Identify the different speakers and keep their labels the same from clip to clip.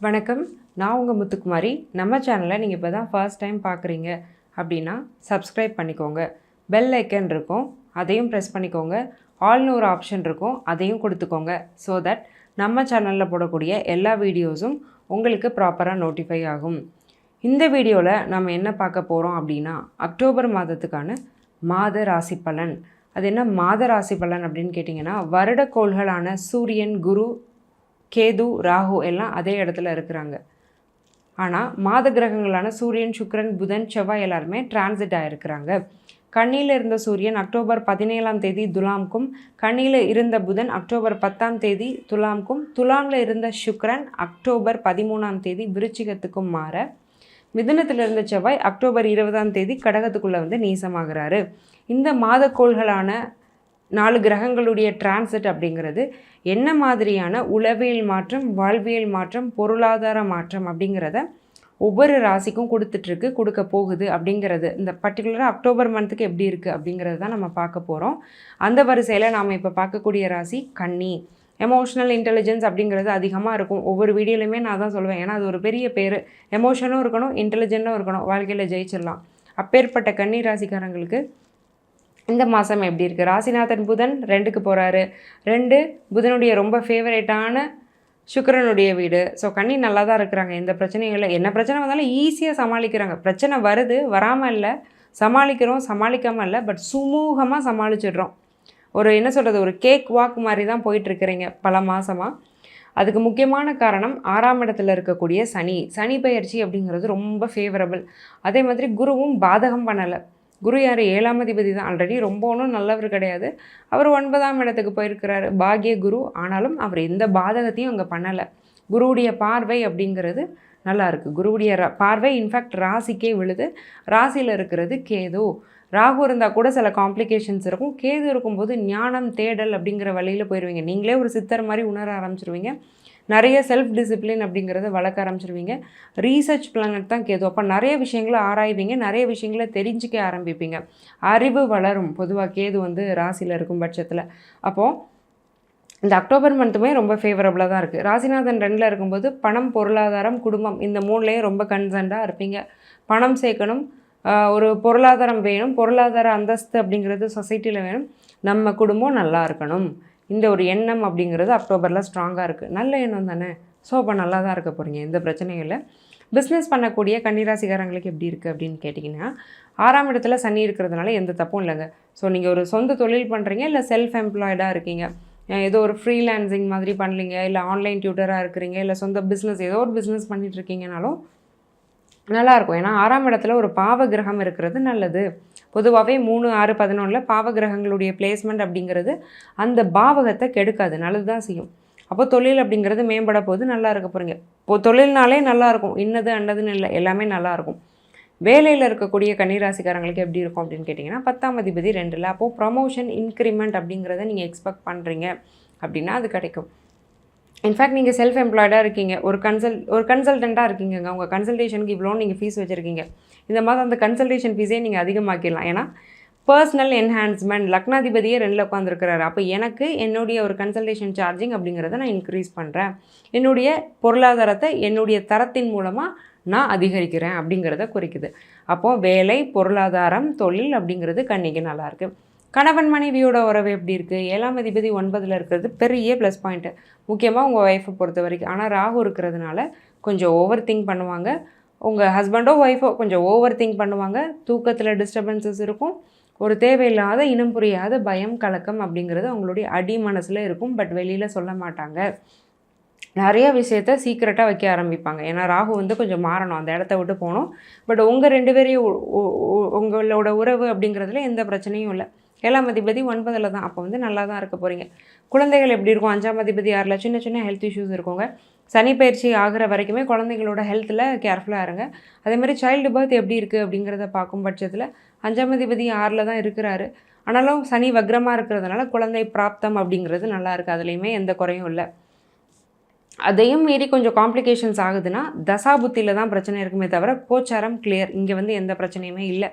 Speaker 1: வணக்கம். நான் உங்கள் முத்துக்குமாரி. நம்ம சேனலை நீங்கள் இப்போ தான் ஃபர்ஸ்ட் டைம் பார்க்குறீங்க அப்படின்னா சப்ஸ்கிரைப் பண்ணிக்கோங்க. பெல் ஐக்கன் இருக்கும், அதையும் ப்ரெஸ் பண்ணிக்கோங்க. ஆல்னு ஒரு ஆப்ஷன் இருக்கும், அதையும் கொடுத்துக்கோங்க. ஸோ தட் நம்ம சேனலில் போடக்கூடிய எல்லா வீடியோஸும் உங்களுக்கு ப்ராப்பராக நோட்டிஃபை ஆகும். இந்த வீடியோவில் நம்ம என்ன பார்க்க போகிறோம் அப்படின்னா அக்டோபர் மாதத்துக்கான மாத ராசி பலன். அது என்ன மாத ராசி பலன் அப்படின்னு கேட்டிங்கன்னா, வருடக்கோள்களான சூரியன், குரு, கேது, ராகு எல்லாம் அதே இடத்துல இருக்கிறாங்க. ஆனால் மாத கிரகங்களான சூரியன், சுக்கிரன், புதன், செவ்வாய் எல்லாருமே டிரான்சிட் ஆகிருக்கிறாங்க. கன்னியில் இருந்த சூரியன் அக்டோபர் 17ஆம் தேதி துலாம்க்கும், கன்னியில் இருந்த புதன் அக்டோபர் 10ஆம் தேதி துலாம்க்கும், துலாமில் இருந்த சுக்கிரன் அக்டோபர் 13ஆம் தேதி விருச்சிகத்துக்கும் மாற, மிதுனத்தில் இருந்த செவ்வாய் அக்டோபர் 20ஆம் தேதி கடகத்துக்குள்ளே வந்து நீசமாகிறாரு. இந்த மாதக்கோள்களான 4 கிரகங்களுடைய டிரான்சிட் அப்படிங்கிறது என்ன மாதிரியான உளவியல் மாற்றம், வாழ்வியல் மாற்றம், பொருளாதார மாற்றம் அப்படிங்கிறத ஒவ்வொரு ராசிக்கும் கொடுத்துட்ருக்கு, கொடுக்க போகுது அப்படிங்கிறது இந்த பர்டிகுலராக அக்டோபர் மந்த்துக்கு எப்படி இருக்குது அப்படிங்கிறது தான் நம்ம பார்க்க போகிறோம். அந்த வரிசையில் நாம் இப்போ பார்க்கக்கூடிய ராசி கன்னி. எமோஷ்னல் இன்டெலிஜென்ஸ் அப்படிங்கிறது அதிகமாக இருக்கும். ஒவ்வொரு வீடியோலையுமே நான் தான் சொல்லுவேன், ஏன்னா அது ஒரு பெரிய பேர். எமோஷனும் இருக்கணும், இன்டெலிஜென்ட்டும் இருக்கணும், வாழ்க்கையில் ஜெயிச்சிடலாம். அப்பேற்பட்ட கன்னி ராசிக்காரங்களுக்கு இந்த மாதம் எப்படி இருக்குது? ராசிநாதன் புதன் 2க்கு போகிறாரு. 2 புதனுடைய ரொம்ப ஃபேவரேட்டான சுக்கிரனுடைய வீடு. ஸோ கன்னி நல்லா தான் இருக்கிறாங்க, எந்த பிரச்சனையும் இல்லை. என்ன பிரச்சனை வந்தாலும் ஈஸியாக சமாளிக்கிறாங்க. பிரச்சனை வருது, வராமல் இல்லை, சமாளிக்கிறோம், சமாளிக்காமல் இல்லை, பட் சுமூகமாக சமாளிச்சிடுறோம். ஒரு என்ன சொல்கிறது, ஒரு கேக் வாக் மாதிரி தான் போயிட்டுருக்கிறீங்க பல மாதமாக. அதுக்கு முக்கியமான காரணம் 6ஆம் இடத்துல இருக்கக்கூடிய சனி பயிற்சி அப்படிங்கிறது ரொம்ப ஃபேவரபிள். அதே மாதிரி குருவும் பாதகம் பண்ணலை. குரு யார்? 7ஆம் அதிபதி தான். ஆல்ரெடி ரொம்ப ஒன்றும் நல்லவர் கிடையாது. அவர் 9ஆம் இடத்துக்கு போயிருக்கிறாரு, பாக்ய குரு. ஆனாலும் அவர் எந்த பாதகத்தையும் அங்கே பண்ணலை. குருவுடைய பார்வை அப்படிங்கிறது நல்லா இருக்குது. குருவுடைய பார்வை இன்ஃபேக்ட் ராசிக்கே விழுது. ராசியில் இருக்கிறது கேது. ராகு இருந்தால் கூட சில காம்ப்ளிகேஷன்ஸ் இருக்கும். கேது இருக்கும்போது ஞானம், தேடல் அப்படிங்கிற வழியில் போயிடுவீங்க. நீங்களே ஒரு சித்தர் மாதிரி உணர ஆரம்பிச்சிருவீங்க. நிறைய செல்ஃப் டிசிப்ளின் அப்படிங்கிறத வளர்க்க ஆரம்பிச்சிருவீங்க. ரீசர்ச் பிளானட் தான் கேது. அப்போ நிறைய விஷயங்களை ஆராய்வீங்க, நிறைய விஷயங்களை தெரிஞ்சிக்க ஆரம்பிப்பீங்க. அறிவு வளரும். பொதுவாக கேது வந்து ராசியில் இருக்கும் பட்சத்தில். அப்போது இந்த அக்டோபர் மந்த்துமே ரொம்ப ஃபேவரபுளாக தான் இருக்குது. ராசிநாதன் 2ல் இருக்கும்போது பணம், பொருளாதாரம், குடும்பம் இந்த 3லேயும் ரொம்ப கன்சர்ன்டாக இருப்பீங்க. பணம் சேர்க்கணும், ஒரு பொருளாதாரம் வேணும், பொருளாதார அந்தஸ்து அப்படிங்கிறது சொசைட்டியில் வேணும், நம்ம குடும்பம் நல்லா இருக்கணும். இந்த ஒரு எண்ணம் அப்படிங்கிறது அக்டோபரில் ஸ்ட்ராங்காக இருக்குது. நல்ல எண்ணம் தானே. ஸோ அப்போ நல்லா தான் இருக்க போகிறீங்க, எந்த பிரச்சனையும் இல்லை. பிஸ்னஸ் பண்ணக்கூடிய கன்னிராசிக்காரங்களுக்கு எப்படி இருக்குது அப்படின்னு கேட்டிங்கன்னா, 6ஆம் இடத்துல சனி இருக்கிறதுனால எந்த தப்பும் இல்லைங்க. ஸோ நீங்கள் ஒரு சொந்த தொழில் பண்ணுறீங்க, இல்லை செல்ஃப் எம்ப்ளாய்டாக இருக்கீங்க, ஏதோ ஒரு ஃப்ரீலான்சிங் மாதிரி பண்ணலீங்க, இல்லை ஆன்லைன் டியூட்டராக இருக்கிறீங்க, இல்லை சொந்த பிஸ்னஸ் ஏதோ ஒரு பிஸ்னஸ் பண்ணிகிட்ருக்கீங்கனாலும் நல்லாயிருக்கும். ஏன்னா 6ஆம் இடத்துல ஒரு பாவ கிரகம் இருக்கிறது நல்லது. பொதுவாகவே 3, 6, 11 பாவ கிரகங்களுடைய பிளேஸ்மெண்ட் அப்படிங்கிறது அந்த பாவகத்தை கெடுக்காது, நல்லது தான் செய்யும். அப்போ தொழில் அப்படிங்கிறது மேம்பட போது நல்லா இருக்க போகிறீங்க. இப்போது தொழில்னாலே நல்லாயிருக்கும், இன்னது அண்டதுன்னு இல்லை, எல்லாமே நல்லாயிருக்கும். வேலையில் இருக்கக்கூடிய கன்னிராசிக்காரங்களுக்கு எப்படி இருக்கும் அப்படின்னு கேட்டிங்கன்னா, 10ஆம் அதிபதி 2ல். அப்போது ப்ரமோஷன், இன்க்ரிமெண்ட் அப்படிங்கிறத நீங்கள் எக்ஸ்பெக்ட் பண்ணுறீங்க அப்படின்னா அது கிடைக்கும். இன்ஃபேக்ட் நீங்கள் செல்ஃப் எம்ப்ளாய்டாக இருக்கீங்க, ஒரு கன்சல்டண்ட்டாக இருக்கீங்க, உங்கள் கன்சல்டேஷனுக்கு இவ்வளோன்னு நீங்கள் ஃபீஸ் வச்சுருக்கீங்க. இந்த மாதிரி அந்த கன்சல்டேஷன் ஃபீஸே நீங்கள் அதிகமாக்கிடலாம். ஏன்னா பர்சனல் என்ஹான்ஸ்மெண்ட், லக்னாதிபதியே 2ல் உட்காந்துருக்கிறாரு. அப்போ எனக்கு என்னுடைய ஒரு கன்சல்டேஷன் சார்ஜிங் அப்படிங்கிறத நான் இன்க்ரீஸ் பண்ணுறேன், என்னுடைய பொருளாதாரத்தை என்னுடைய தரத்தின் மூலமாக நான் அதிகரிக்கிறேன் அப்படிங்கிறத குறிக்குது. அப்போது வேலை, பொருளாதாரம், தொழில் அப்படிங்கிறது கன்னிக்கு நல்லாயிருக்கு. கணவன் மனைவியோட உறவு எப்படி இருக்குது? 7ஆம் அதிபதி 9ல் இருக்கிறது பெரிய ப்ளஸ் பாயிண்ட்டு, முக்கியமாக உங்கள் ஒய்ஃபை பொறுத்த வரைக்கும். ஆனால் ராகு இருக்கிறதுனால கொஞ்சம் ஓவர் திங்க் பண்ணுவாங்க. உங்கள் ஹஸ்பண்டோ ஒய்ஃபோ கொஞ்சம் ஓவர் திங்க் பண்ணுவாங்க. தூக்கத்தில் டிஸ்டர்பன்சஸ் இருக்கும். ஒரு தேவையில்லாத இனம் புரியாத பயம், கலக்கம் அப்படிங்கிறது அவங்களுடைய அடி மனசில் இருக்கும். பட் வெளியில் சொல்ல மாட்டாங்க. நிறைய விஷயத்த சீக்கிரட்டாக வைக்க ஆரம்பிப்பாங்க. ஏன்னா ராகு வந்து கொஞ்சம் மாறணும், அந்த இடத்த விட்டு போகணும். பட் உங்கள் 2 பேரையும் உங்களோட உறவு அப்படிங்கிறதுல எந்த பிரச்சனையும் இல்லை. 7ஆம் அதிபதி 9ல் தான். அப்போ வந்து நல்லா தான் இருக்க போகிறீங்க. குழந்தைகள் எப்படி இருக்கும்? 5ஆம் அதிபதி 6ல் சின்ன சின்ன ஹெல்த் இஷ்யூஸ் இருக்குங்க. சனி பயிற்சி ஆகிற வரைக்குமே குழந்தைங்களோட ஹெல்த்தில் கேர்ஃபுல்லாக இருங்க. அதேமாதிரி சைல்டு பர்த் எப்படி இருக்குது அப்படிங்கிறத பார்க்கும் பட்சத்தில் 5ஆம் அதிபதி 6ல் தான் இருக்கிறாரு. ஆனாலும் சனி வக்ரமாக இருக்கிறதுனால குழந்தை பிராப்தம் அப்படிங்கிறது நல்லா இருக்குது, அதுலேயுமே எந்த குறையும் இல்லை. அதையும் மீறி கொஞ்சம் காம்ப்ளிகேஷன்ஸ் ஆகுதுன்னா தசாபுத்தியில் தான் பிரச்சனை இருக்குமே தவிர கோச்சாரம் கிளியர், இங்கே வந்து எந்த பிரச்சனையுமே இல்லை.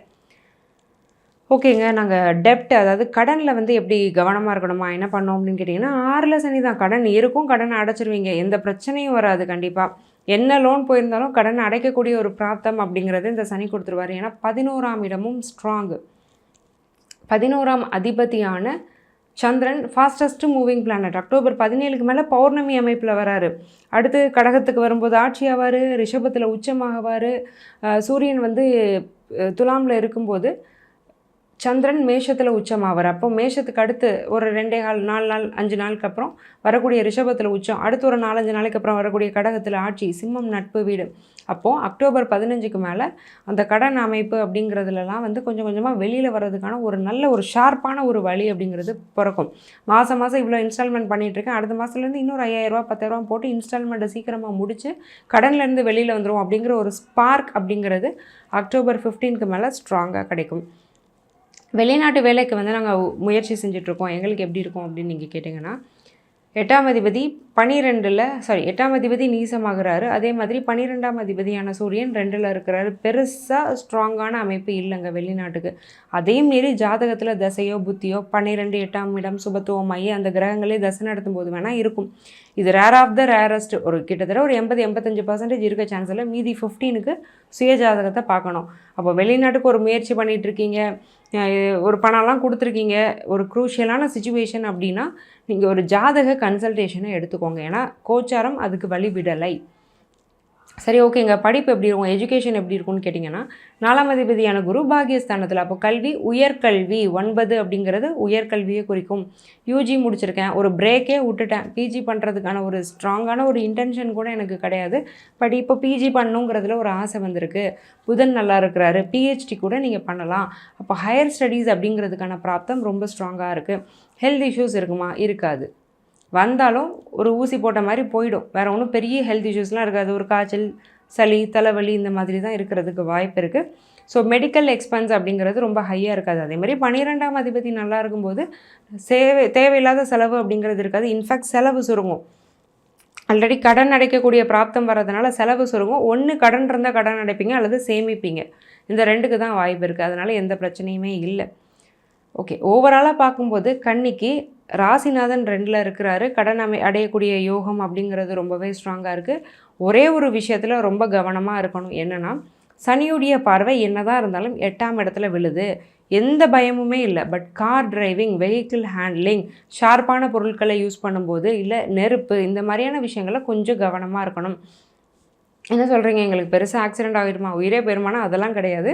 Speaker 1: ஓகேங்க. நாங்கள் டெப்ட் அதாவது கடனில் வந்து எப்படி கவனமாக இருக்கணுமா என்ன பண்ணோம் அப்படின்னு கேட்டிங்கன்னா 6ல் சனி தான். கடன் இருக்கும், கடனை அடைச்சிருவீங்க, எந்த பிரச்சனையும் வராது கண்டிப்பாக. என்ன லோன் போயிருந்தாலும் கடனை அடைக்கக்கூடிய ஒரு பிராப்தம் அப்படிங்கிறது இந்த சனி கொடுத்துருவார். ஏன்னா 11ஆம் இடமும் ஸ்ட்ராங்கு. 11ஆம் அதிபதியான சந்திரன் ஃபாஸ்டஸ்ட் மூவிங் பிளானட். அக்டோபர் 17க்கு மேலே பௌர்ணமி அமைப்பில் வராரு. அடுத்து கடகத்துக்கு வரும்போது ஆட்சி ஆவார், ரிஷபத்தில் உச்சமாகவார். சூரியன் வந்து துலாமில் இருக்கும்போது சந்திரன் மேஷத்தில் உச்சமாவார். அப்போ மேஷத்துக்கு அடுத்து ஒரு 2.25 4 நாள் 5 நாளுக்கு அப்புறம் வரக்கூடிய ரிஷபத்தில் உச்சம், அடுத்து ஒரு 4-5 நாளைக்கு அப்புறம் வரக்கூடிய கடகத்தில் ஆட்சி, சிம்மம் நட்பு வீடு. அப்போது அக்டோபர் 15க்கு மேலே அந்த கடன் அமைப்பு அப்படிங்கிறதுலலாம் வந்து கொஞ்சம் கொஞ்சமாக வெளியில் வர்றதுக்கான ஒரு நல்ல ஒரு ஷார்ப்பான ஒரு வழி அப்படிங்கிறது பிறக்கும். மாதம் மாதம் இவ்வளோ இன்ஸ்டால்மெண்ட் பண்ணிகிட்ருக்கேன், அடுத்த மாதத்துலேருந்து இன்னொரு 5000 10,000 போட்டு இன்ஸ்டால்மெண்ட்டை சீக்கிரமாக முடித்து கடன்லேருந்து வெளியில் வந்துடும் அப்படிங்கிற ஒரு ஸ்பார்க் அப்படிங்கிறது அக்டோபர் 15க்கு மேலே ஸ்ட்ராங்காக கிடைக்கும். வெளிநாட்டு வேலைக்கு வந்து நாங்கள் முயற்சி செஞ்சிட்ருக்கோம், எங்களுக்கு எப்படி இருக்கும் அப்படின்னு நீங்கள் கேட்டிங்கன்னா, 8ஆம் அதிபதி 8ஆம் அதிபதி நீசமாகிறாரு. அதே மாதிரி 12ஆம் அதிபதியான சூரியன் 2ல் இருக்கிறாரு. பெருசாக ஸ்ட்ராங்கான அமைப்பு இல்லைங்க வெளிநாட்டுக்கு. அதே மாரி ஜாதகத்தில் தசையோ புத்தியோ 12 8ஆம் இடம் சுபத்துவம் மைய அந்த கிரகங்களே தசை நடத்தும் போது வேணால் இருக்கும். இது ரேர் ஆஃப் த ரேரஸ்ட். ஒரு கிட்டத்தட்ட ஒரு 80-85% இருக்க சான்ஸ் இல்லை. மீதி 15க்கு சுய ஜாதகத்தை பார்க்கணும். அப்போ வெளிநாட்டுக்கு ஒரு முயற்சி பண்ணிகிட்ருக்கீங்க, ஒரு பணம்லாம் கொடுத்துருக்கீங்க, ஒரு க்ரூஷியலான சிச்சுவேஷன் அப்படின்னா நீங்கள் ஒரு ஜாதக கன்சல்டேஷனை எடுத்துக்கோங்க. ஏன்னா கோச்சாரம் அதுக்கு வழி விடலை. சரி, ஓகேங்க. படிப்பு எப்படி இருக்கும், எஜுகேஷன் எப்படி இருக்கும்னு கேட்டிங்கன்னா, 4ஆம் அதிபதியான குரு பாகியஸ்தானத்தில். அப்போ கல்வி உயர்கல்வி 9 அப்படிங்கிறது உயர்கல்வியை குறிக்கும். யூஜி முடிச்சிருக்கேன், ஒரு பிரேக்கே விட்டுட்டேன், பிஜி பண்ணுறதுக்கான ஒரு ஸ்ட்ராங்கான ஒரு இன்டென்ஷன் கூட எனக்கு கிடையாது. பட் இப்போ பிஜி பண்ணணுங்கிறதுல ஒரு ஆசை வந்திருக்கு. புதன் நல்லா இருக்கிறாரு, பிஹெச்டி கூட நீங்கள் பண்ணலாம். அப்போ ஹையர் ஸ்டடீஸ் அப்படிங்கிறதுக்கான பிராப்தம் ரொம்ப ஸ்ட்ராங்காக இருக்குது. ஹெல்த் இஷ்யூஸ் இருக்குமா? இருக்காது. வந்தாலும் ஒரு ஊசி போட்ட மாதிரி போயிடும். வேறு ஒன்றும் பெரிய ஹெல்த் இஷ்யூஸ்லாம் இருக்காது. ஒரு காய்ச்சல், சளி, தலைவலி இந்த மாதிரி தான் இருக்கிறதுக்கு வாய்ப்பு இருக்குது. ஸோ மெடிக்கல் எக்ஸ்பென்ஸ் அப்படிங்கிறது ரொம்ப ஹையாக இருக்காது. அதேமாதிரி 12ஆம் அதிபதி நல்லா இருக்கும்போது தேவையில்லாத செலவு அப்படிங்கிறது இருக்காது. இன்ஃபேக்ட் செலவு சுருங்கும். ஆல்ரெடி கடன் அடைக்கக்கூடிய பிராப்தம் வர்றதுனால செலவு சுருங்கும். ஒன்று கடன் இருந்தால் கடன் அடைப்பீங்க, அல்லது சேமிப்பீங்க. இந்த 2க்கு தான் வாய்ப்பு இருக்குது. அதனால் எந்த பிரச்சனையுமே இல்லை. ஓகே, ஓவராலாக பார்க்கும்போது கன்னிக்கு ராசிநாதன் 2ல் இருக்கிறாரு. கடன் அடையக்கூடிய யோகம் அப்படிங்கிறது ரொம்பவே ஸ்ட்ராங்காக இருக்குது. ஒரே ஒரு விஷயத்தில் ரொம்ப கவனமாக இருக்கணும். என்னென்னா, சனியுடைய பார்வை என்னதான் இருந்தாலும் 8ஆம் இடத்துல விழுது. எந்த பயமுமே இல்லை. But car driving, vehicle handling, ஷார்ப்பான பொருட்களை யூஸ் பண்ணும்போது, இல்லை நெருப்பு, இந்த மாதிரியான விஷயங்களை கொஞ்சம் கவனமாக இருக்கணும். என்ன சொல்கிறீங்க, எங்களுக்கு பெருசாக ஆக்சிடெண்ட் ஆகிடுமா, உயிரே போயிருமானா? அதெல்லாம் கிடையாது.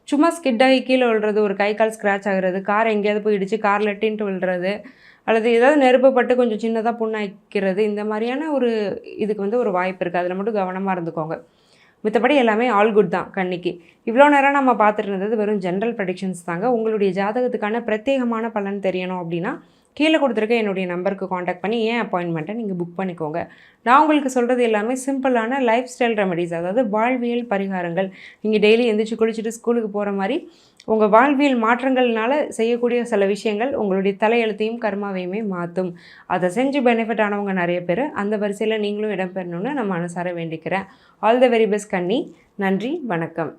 Speaker 1: சும்மா ஸ்கிட் ஆகி கீழே விழுறது, ஒரு கை கால் ஸ்க்ராட்ச் ஆகிறது, கார் எங்கேயாவது போய் இடித்து காரில் டின்ட்டு விழுறது, அல்லது ஏதாவது நெருப்பப்பட்டு கொஞ்சம் சின்னதாக புண்ணாக்கிறது, இந்த மாதிரியான ஒரு இதுக்கு வந்து ஒரு வாய்ப்பு இருக்குது. அதில் மட்டும் கவனமாக இருந்துக்கோங்க. மித்தபடி எல்லாமே ஆல் குட் தான் கன்னிக்கு. இவ்வளோ நேரம் நம்ம பார்த்துட்டு இருந்தது வெறும் ஜென்ரல் ப்ரெடிக்ஷன்ஸ் தாங்க. உங்களுடைய ஜாதகத்துக்கான பிரத்யேகமான பலன் தெரியணும் அப்படின்னா கீழே கொடுத்துருக்க என்னுடைய நம்பருக்கு காண்டாக்ட் பண்ணி ஏன் அப்பாயின்மெண்ட்டை நீங்கள் புக் பண்ணிக்கோங்க. நான் உங்களுக்கு சொல்கிறது எல்லாமே சிம்பிளான லைஃப் ஸ்டைல் ரெமெடிஸ், அதாவது வாழ்வியல் பரிகாரங்கள். நீங்கள் டெய்லி எந்திரிச்சு குளிச்சுட்டு ஸ்கூலுக்கு போகிற மாதிரி உங்கள் வாழ்வியல் மாற்றங்கள்னால செய்யக்கூடிய சில விஷயங்கள் உங்களுடைய தலையெழுத்தையும் கர்மாவையுமே மாற்றும். அதை செஞ்சு பெனிஃபிட் ஆனவங்க நிறைய பேர். அந்த வரிசையில் நீங்களும் இடம்பெறணும்னு நான் மனசார வேண்டிக்கிறேன். ஆல் த வெரி பெஸ்ட் கன்னி. நன்றி, வணக்கம்.